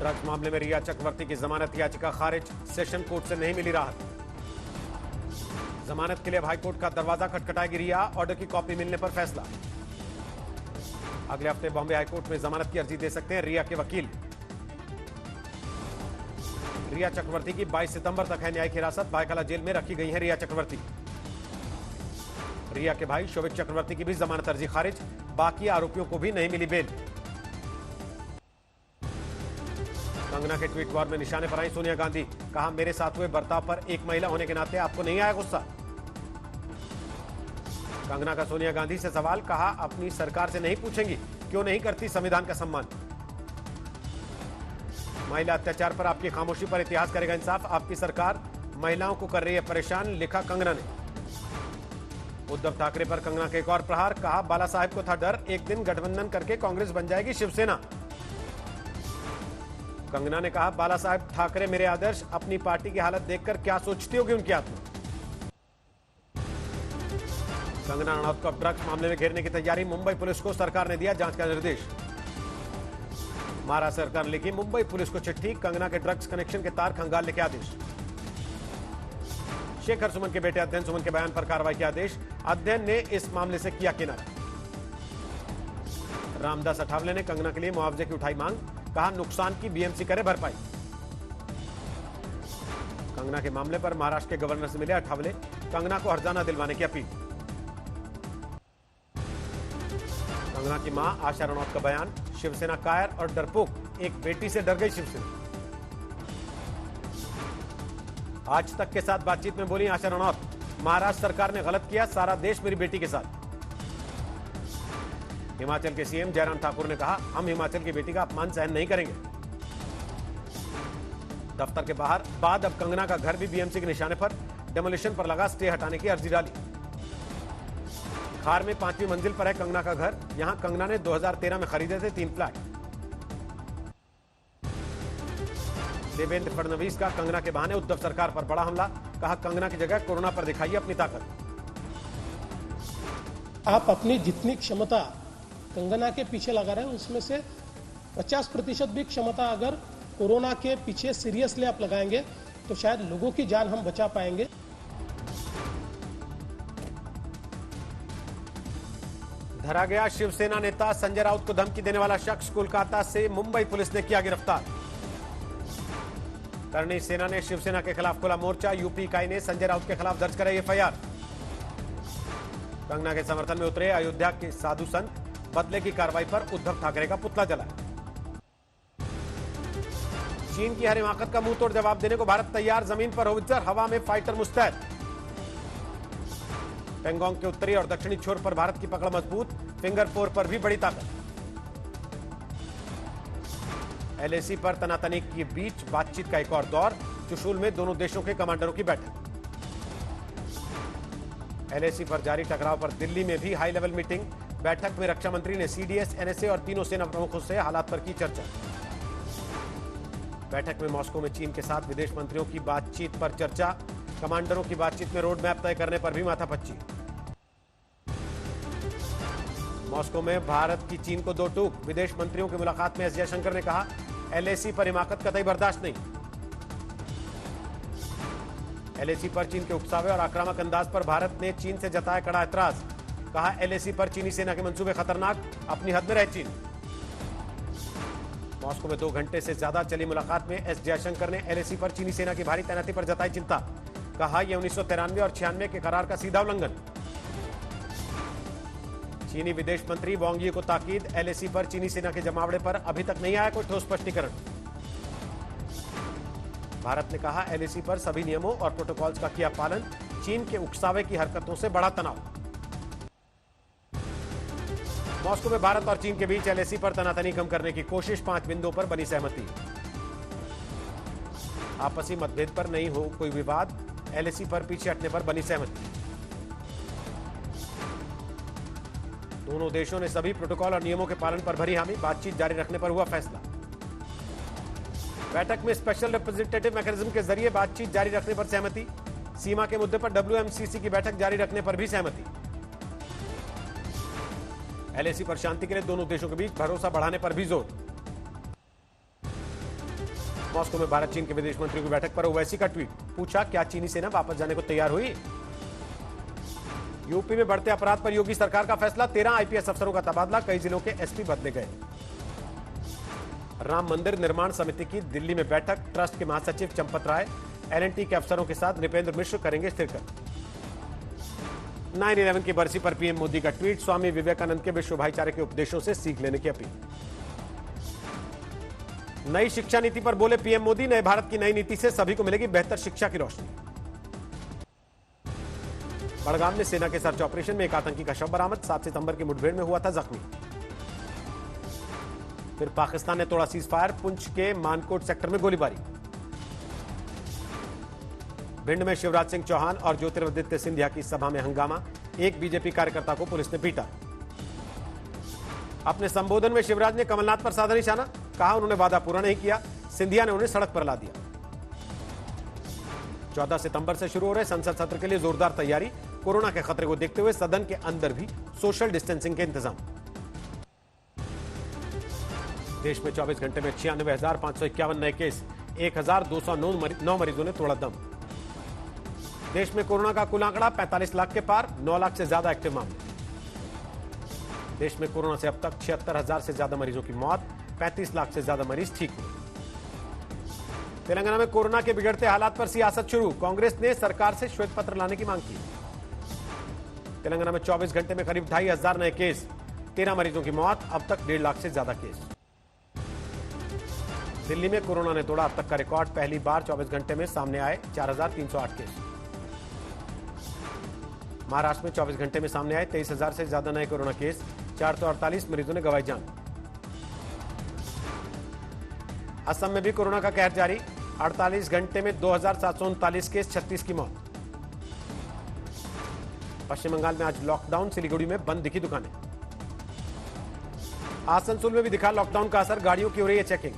Drugs मामले में रिया चक्रवर्ती की जमानत याचिका खारिज, सेशन कोर्ट से नहीं मिली राहत। जमानत के लिए हाईकोर्ट का दरवाजा खटखटाएगी रिया, ऑर्डर की कॉपी मिलने पर फैसला। अगले हफ्ते बॉम्बे हाईकोर्ट में जमानत की अर्जी दे सकते हैं रिया के वकील। रिया चक्रवर्ती की 22 सितंबर तक है न्यायिक हिरासत, भायखला जेल में रखी गई है रिया चक्रवर्ती। रिया के भाई शोभित चक्रवर्ती की भी जमानत अर्जी खारिज, बाकी आरोपियों को भी नहीं मिली बेल। कंगना के ट्वीट वॉर में निशाने पर आई सोनिया गांधी, कहा मेरे साथ हुए बर्ताव पर एक महिला होने के नाते आपको नहीं आया गुस्सा। कंगना का सोनिया गांधी से सवाल, कहा अपनी सरकार से नहीं पूछेंगी क्यों नहीं करती संविधान का सम्मान। महिला अत्याचार पर आपकी खामोशी पर इतिहास करेगा इंसाफ, आपकी सरकार महिलाओं को कर रही है परेशान, लिखा कंगना ने। उद्धव ठाकरे पर कंगना के एक और प्रहार, कहा बाला साहेब को था डर एक दिन गठबंधन करके कांग्रेस बन जाएगी शिवसेना। कंगना ने कहा बाला साहेब ठाकरे मेरे आदर्श, अपनी पार्टी की हालत देखकर क्या सोचती होगी उनकी आत्मा। कंगना रनौत को अब ड्रग्स मामले में घेरने की तैयारी, मुंबई पुलिस को सरकार ने दिया जांच का निर्देश। महाराष्ट्र सरकार ने लिखी मुंबई पुलिस को चिट्ठी, कंगना के ड्रग्स कनेक्शन के तार खंगालने के आदेश। शेखर सुमन के बेटे अध्ययन सुमन के बयान पर कार्रवाई के आदेश, अध्ययन ने इस मामले से किया किनारा। रामदास अठावले ने कंगना के लिए मुआवजे की उठाई मांग, कहा नुकसान की बीएमसी करे भरपाई। कंगना के मामले पर महाराष्ट्र के गवर्नर से मिले अठावले, कंगना को हर्जाना दिलवाने की अपील। कंगना की मां आशा रनौत का बयान, शिवसेना कायर और डरपोक, एक बेटी से डर गई शिवसेना। आज तक के साथ बातचीत में बोली आशा रनौत, महाराष्ट्र सरकार ने गलत किया, सारा देश मेरी बेटी के साथ। हिमाचल के सीएम जयराम ठाकुर ने कहा हम हिमाचल की बेटी का अपमान सहन नहीं करेंगे। दफ्तर के बाहर बाद अब कंगना का घर भी बीएमसी के निशाने पर, डेमोलिशन पर लगा स्टे हटाने की अर्जी डाली। खार में 5वीं मंजिल पर है कंगना का घर, यहां कंगना ने 2013 में खरीदे थे 3 फ्लैट। देवेंद्र फडणवीस का कंगना के बहाने उद्धव सरकार पर बड़ा हमला, कहा कंगना की जगह कोरोना पर दिखाइए अपनी ताकत। आप अपनी जितनी क्षमता कंगना के पीछे लगा रहे हैं उसमें से 50% भी क्षमता अगर कोरोना के पीछे सीरियसली आप लगाएंगे तो शायद लोगों की जान हम बचा पाएंगे। धरा गया शिवसेना नेता संजय राउत को धमकी देने वाला शख्स, कोलकाता से मुंबई पुलिस ने किया गिरफ्तार। करणी सेना ने शिवसेना के खिलाफ खोला मोर्चा, यूपी इकाई ने संजय राउत के खिलाफ दर्ज कराई एफआईआर। कंगना के समर्थन में उतरे अयोध्या के साधु संत, बदले की कार्रवाई पर उद्धव ठाकरे का पुतला जला। चीन की हर हिमाकत का मुंह तोड़ जवाब देने को भारत तैयार, जमीन पर होवित्जर, हवा में फाइटर मुस्तैद। पेंगोंग के उत्तरी और दक्षिणी छोर पर भारत की पकड़ मजबूत, फिंगर 4 पर भी बड़ी ताकत। एलएसी पर तनातनी के बीच बातचीत का एक और दौर, चुशूल में दोनों देशों के कमांडरों की बैठक। एलएसी पर जारी टकराव पर दिल्ली में भी हाई लेवल मीटिंग, बैठक में रक्षा मंत्री ने सीडीएस, एनएसए और तीनों सेना प्रमुखों से हालात पर की चर्चा। बैठक में मॉस्को में चीन के साथ विदेश मंत्रियों की बातचीत पर चर्चा, कमांडरों की बातचीत में रोड मैप तय करने पर भी माथापच्ची। मॉस्को में भारत की चीन को 2 टूक, विदेश मंत्रियों की मुलाकात में एस जयशंकर ने कहा एलएसी पर हिमाकत कतई बर्दाश्त नहीं। एलएसी पर चीन के उकसावे और आक्रामक अंदाज पर भारत ने चीन से जताया कड़ा ऐतराज, कहा एलएसी पर चीनी सेना के मंसूबे खतरनाक, अपनी हद में रहे चीन। मॉस्को में 2 घंटे से ज्यादा चली मुलाकात में एस जयशंकर ने एलएसी पर चीनी सेना की भारी तैनाती पर जताई चिंता, कहा यह 1993 और 96 के करार का सीधा उल्लंघन। चीनी विदेश मंत्री वांग यी को ताकीद, एलएसी पर चीनी सेना के जमावड़े पर अभी तक नहीं आया कोई ठोस स्पष्टीकरण। भारत ने कहा एलएसी पर सभी नियमों और प्रोटोकॉल्स का किया पालन, चीन के उकसावे की हरकतों से बड़ा तनाव। मॉस्को में भारत और चीन के बीच एलएसी पर तनातनी कम करने की कोशिश, 5 बिंदुओं पर बनी सहमति। आपसी मतभेद पर नहीं हो कोई विवाद, एलएसी पर पीछे हटने पर बनी सहमति। दोनों देशों ने सभी प्रोटोकॉल और नियमों के पालन पर भरी हामी, बातचीत जारी रखने पर हुआ फैसला। बैठक में स्पेशल रिप्रेजेंटेटिव मैकेनिज्म के जरिए बातचीत जारी रखने पर सहमति, सीमा के मुद्दे पर डब्ल्यूएमसीसी की बैठक जारी रखने पर भी सहमति। एलएसी पर शांति के लिए दोनों देशों के बीच भरोसा बढ़ाने पर भी जोर। मॉस्को में भारत चीन के विदेश मंत्रियों की बैठक पर ओवैसी का ट्वीट, पूछा क्या चीनी सेना वापस जाने को तैयार हुई। यूपी में बढ़ते अपराध पर योगी सरकार का फैसला, 13 आईपीएस अफसरों का तबादला, कई जिलों के एसपी बदले गए। राम मंदिर निर्माण समिति की दिल्ली में बैठक, ट्रस्ट के महासचिव चंपत राय, एलएनटी के अफसरों के साथ नृपेंद्र मिश्र करेंगे शिरकत। 9/11 की बरसी पर पीएम मोदी का ट्वीट, स्वामी विवेकानंद के विश्व भाईचारे के उपदेशों से सीख लेने की अपील। नई शिक्षा नीति पर बोले पीएम मोदी, नए भारत की नई नीति से सभी को मिलेगी बेहतर शिक्षा की रोशनी। बड़गाम में सेना के सर्च ऑपरेशन में एक आतंकी का शव बरामद, 7 सितंबर की मुठभेड़ में हुआ था जख्मी। फिर पाकिस्तान ने तोड़ा सीज फायर, पुंछ के मानकोट सेक्टर में गोलीबारी। भिंड में शिवराज सिंह चौहान और ज्योतिरादित्य सिंधिया की सभा में हंगामा, एक बीजेपी कार्यकर्ता को पुलिस ने पीटा। अपने संबोधन में शिवराज ने कमलनाथ पर साधा निशाना, कहा उन्होंने वादा पूरा नहीं किया, सिंधिया ने उन्हें सड़क पर ला दिया। 14 सितंबर से शुरू हो रहे संसद सत्र के लिए जोरदार तैयारी, कोरोना के खतरे को देखते हुए सदन के अंदर भी सोशल डिस्टेंसिंग के इंतजाम। देश में 24 घंटे में 96,551 नए केस, 1,209 मरीजों ने तोड़ा दम। देश में कोरोना का कुल आंकड़ा 45 लाख के पार, 9 लाख से ज्यादा एक्टिव मामले। देश में कोरोना से अब तक 76,000 से ज्यादा मरीजों की मौत, 35 लाख से ज्यादा मरीज ठीक हुए। तेलंगाना में कोरोना के बिगड़ते हालात पर सियासत शुरू, कांग्रेस ने सरकार से श्वेत पत्र लाने की मांग की। तेलंगाना में 24 घंटे में करीब 2,500 नए केस, 13 मरीजों की मौत, अब तक 1.5 लाख से ज्यादा केस। दिल्ली में कोरोना ने तोड़ा अब तक का रिकॉर्ड, पहली बार 24 घंटे में सामने आए 4,308 केस। महाराष्ट्र में 24 घंटे में सामने आए 23,000 से ज्यादा नए कोरोना केस, 448 मरीजों ने गंवाई जान। असम में भी कोरोना का कहर जारी, 48 घंटे में 2,739 केस, 36 की मौत। पश्चिम बंगाल में आज लॉकडाउन, सिलीगुड़ी में बंद दिखी दुकानें। आसनसोल में भी दिखा लॉकडाउन का असर, गाड़ियों की हो रही है चेकिंग।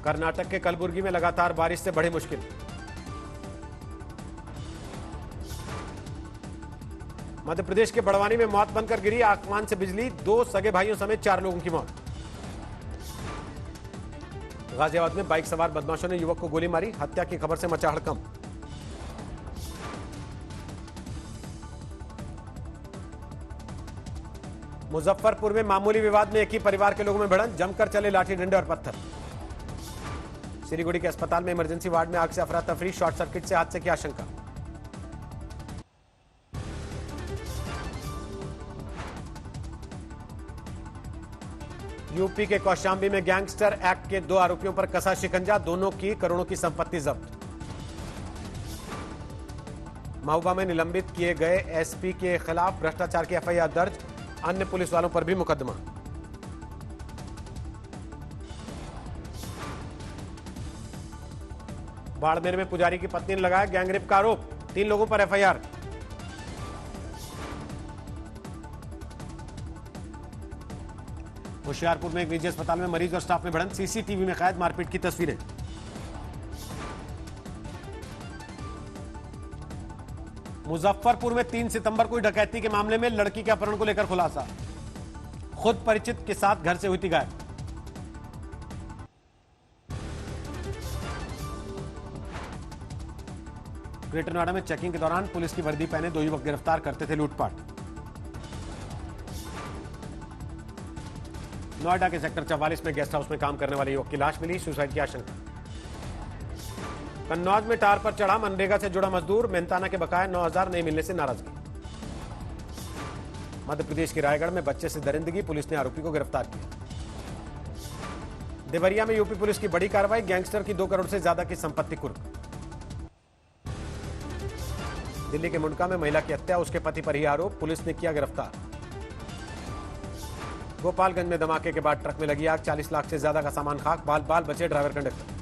कर्नाटक के कलबुर्गी में लगातार बारिश से बढ़ी मुश्किल। मध्य प्रदेश के बड़वानी में मौत बनकर गिरी, आसमान से बिजली, 2 सगे भाइयों समेत 4 लोगों की मौत। गाजियाबाद में बाइक सवार बदमाशों ने युवक को गोली मारी, हत्या की खबर से मचा हड़कंप। मुजफ्फरपुर में मामूली विवाद में एक ही परिवार के लोगों में भिड़ंत, जमकर चले लाठी डंडे और पत्थर। सिलीगुड़ी के अस्पताल में इमरजेंसी वार्ड में आग से अफरा तफरी, शॉर्ट सर्किट से हादसे की आशंका। यूपी के कौशाम्बी में गैंगस्टर एक्ट के 2 आरोपियों पर कसा शिकंजा, दोनों की करोड़ों की संपत्ति जब्त। महोबा में निलंबित किए गए एसपी के खिलाफ भ्रष्टाचार की एफआईआर दर्ज, अन्य पुलिस वालों पर भी मुकदमा। बाड़मेर में पुजारी की पत्नी ने लगाया गैंगरेप का आरोप, 3 लोगों पर एफआईआर। होशियारपुर में एक निजी अस्पताल में मरीज और स्टाफ में भिड़ंत, सीसीटीवी में कैद मारपीट की तस्वीरें। मुजफ्फरपुर में 3 सितंबर को डकैती के मामले में लड़की के अपहरण को लेकर खुलासा, खुद परिचित के साथ घर से हुई थी गायब। ग्रेटर नोएडा में चेकिंग के दौरान पुलिस की वर्दी पहने 2 युवक गिरफ्तार, करते थे लूटपाट। नोएडा के सेक्टर 44 में गेस्ट हाउस में काम करने वाले युवक की लाश मिली, सुसाइड की आशंका। कन्नौज में टार पर चढ़ा मनरेगा से जुड़ा मजदूर, मेहनताना के बकाया 9,000 नहीं मिलने से नाराजगी। मध्य प्रदेश के रायगढ़ में बच्चे से दरिंदगी, पुलिस ने आरोपी को गिरफ्तार किया। देवरिया में यूपी पुलिस की बड़ी कार्रवाई, गैंगस्टर की 2 करोड़ से ज्यादा की संपत्ति कुर्क। दिल्ली के मुंडका में महिला की हत्या, उसके पति पर ही आरोप, पुलिस ने किया गिरफ्तार। गोपालगंज में धमाके के बाद ट्रक में लगी आग, 40 लाख से ज्यादा का सामान खाक, बाल बाल बचे ड्राइवर कंडक्टर।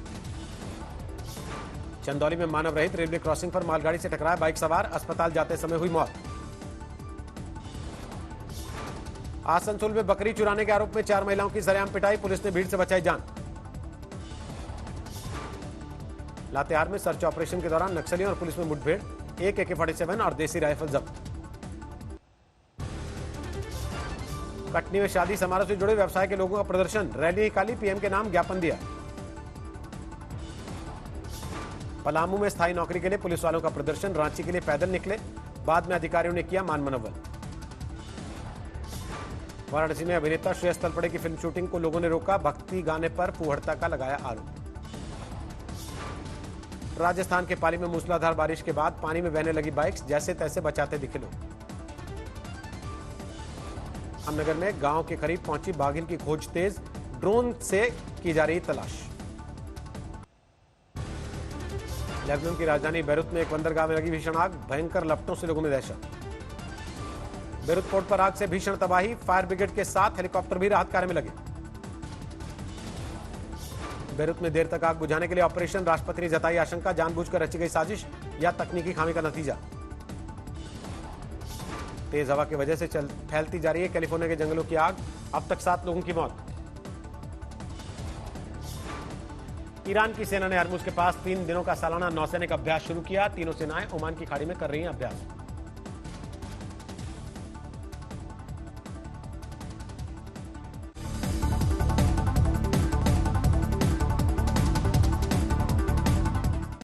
चंदौली में मानव रहित रेलवे क्रॉसिंग पर मालगाड़ी से टकराया बाइक सवार, अस्पताल जाते समय हुई मौत। आसनसोल में बकरी चुराने के आरोप में 4 महिलाओं की सरेआम पिटाई, पुलिस ने भीड़ से बचाई जान। लातेहार में सर्च ऑपरेशन के दौरान नक्सलियों और पुलिस में मुठभेड़, 1 AK-47 और देसी राइफल जब्त। कटनी में शादी समारोह से जुड़े व्यवसाय के लोगों का प्रदर्शन, रैली निकाली, पीएम के नाम ज्ञापन दिया। पलामू में स्थायी नौकरी के लिए पुलिस वालों का प्रदर्शन, रांची के लिए पैदल निकले, बाद में अधिकारियों ने किया मान मनोबल। वाराणसी में अभिनेता श्रेयस तलपड़े की फिल्म शूटिंग को लोगों ने रोका, भक्ति गाने पर फूहड़ता का लगाया आरोप। राजस्थान के पाली में मूसलाधार बारिश के बाद पानी में बहने लगी बाइक्स, जैसे तैसे बचाते दिखे लोग। अमनगर में गांव के करीब पहुंची बाघिन की खोज तेज, ड्रोन से की जा रही तलाश। लेबनान की राजधानी बैरूत में एक बंदरगाह में लगी भीषण आग, भयंकर लपटों से लोगों में दहशत। बैरूत पोर्ट पर आग से भीषण तबाही, फायर ब्रिगेड के साथ हेलीकॉप्टर भी राहत कार्य में लगे। बैरूत में देर तक आग बुझाने के लिए ऑपरेशन, राष्ट्रपति ने जताई आशंका, जानबूझकर रची गई साजिश या तकनीकी खामी का नतीजा। तेज हवा की वजह से फैलती जा रही है कैलिफोर्निया के जंगलों की आग, अब तक 7 लोगों की मौत। ईरान की सेना ने हरमुज के पास 3 दिनों का सालाना नौसैनिक अभ्यास शुरू किया, तीनों सेनाएं ओमान की खाड़ी में कर रही हैं अभ्यास।